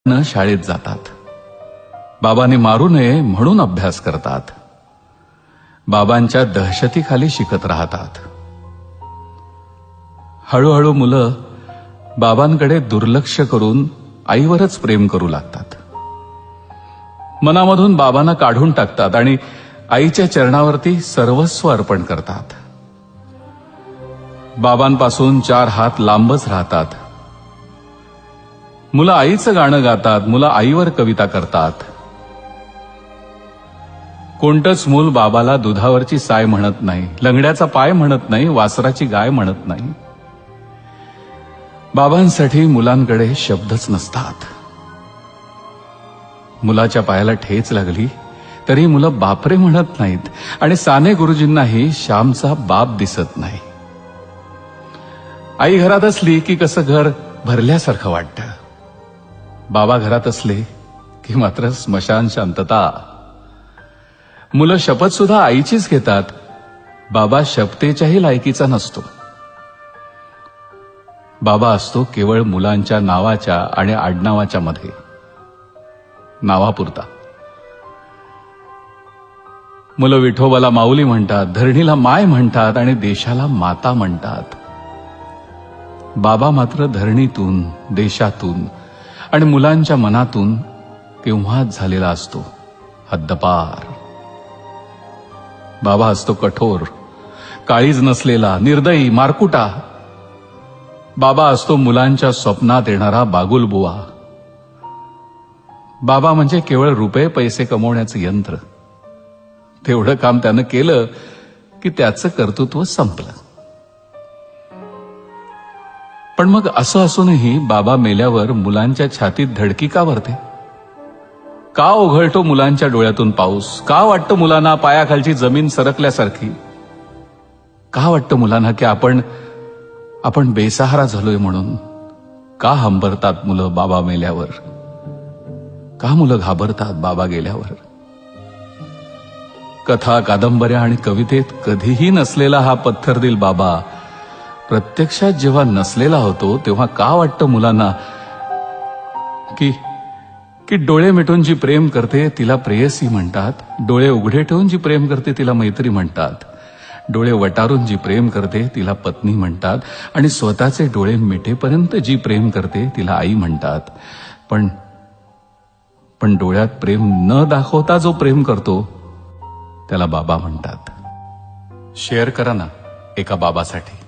शाळेत जातात. बाबांनी मारू नये म्हणून अभ्यास करतात. बाबांच्या दहशतीखाली शिकत राहतात. हळूहळू मुलं बाबांकडे दुर्लक्ष करून आईवरच प्रेम करू लागतात. मनामधून बाबांना काढून टाकतात आणि आईच्या चरणावरती सर्वस्व अर्पण करतात. बाबांपासून 4 हात लांबच राहतात. मुलं आईचं गाणं गातात. मुलं आईवर कविता करतात. कोणतंच मूल बाबाला दुधावरची साय म्हणत नाही, लंगड्याचा पाय म्हणत नाही, वासराची गाय म्हणत नाही. बाबांसाठी मुलांकडे शब्दच नसतात. मुलाच्या पायाला ठेच लागली तरी मुलं बापरे म्हणत नाहीत आणि साने गुरुजींनाही श्यामचा बाप दिसत नाही. आई घरात असली की कसं घर भरल्यासारखं वाटतं. बाबा घरात असले की मात्र स्मशान शांतता. मुलं शपथ सुद्धा आईचीच घेतात. बाबा शपथेच्याही लायकीचा नसतो. बाबा असतो केवळ मुलांच्या नावाच्या आणि आडनावाच्या मध्ये, नावापुरता. मुलं विठोबाला माऊली म्हणतात, धरणीला माय म्हणतात आणि देशाला माता म्हणतात. बाबा मात्र धरणीतून, देशातून आणि मुलांच्या मनातून केव्हाच झालेला असतो, हद्दपार. बाबा असतो कठोर, काळीज नसलेला, निर्दयी, मारकुटा. बाबा असतो मुलांच्या स्वप्नात येणारा बागुलबुवा. बाबा म्हणजे केवळ रुपये पैसे कमवण्याचं यंत्र. तेवढं काम त्यानं केलं की त्याचं कर्तृत्व संपलं. पण मग असं असूनही बाबा मेल्यावर मुलांच्या छातीत धडकी का भरते? का ओघळतो मुलांच्या डोळ्यातून पाऊस? का वाटतं मुलांना पायाखालची जमीन सरकल्यासारखी? का वाटतं मुलांना की आपण बेसहारा झालोय म्हणून? का हंबरतात मुलं बाबा मेल्यावर? का मुलं घाबरतात बाबा गेल्यावर? कथा, कादंबऱ्या आणि कवितेत कधीही नसलेला हा पत्थरदिल बाबा प्रत्यक्षात जेव्हा नसलेला होतो तेव्हा का वाटतं मुलांना की डोळे मिटून जी प्रेम करते तिला प्रेयसी म्हणतात, डोळे उघडे ठेवून जी प्रेम करते तिला मैत्री म्हणतात, डोळे वटारून जी प्रेम करते तिला पत्नी म्हणतात आणि स्वतःचे डोळे मिटेपर्यंत जी प्रेम करते तिला आई म्हणतात. पण डोळ्यात प्रेम न दाखवता जो प्रेम करतो त्याला बाबा म्हणतात. शेअर करा ना एका बाबासाठी.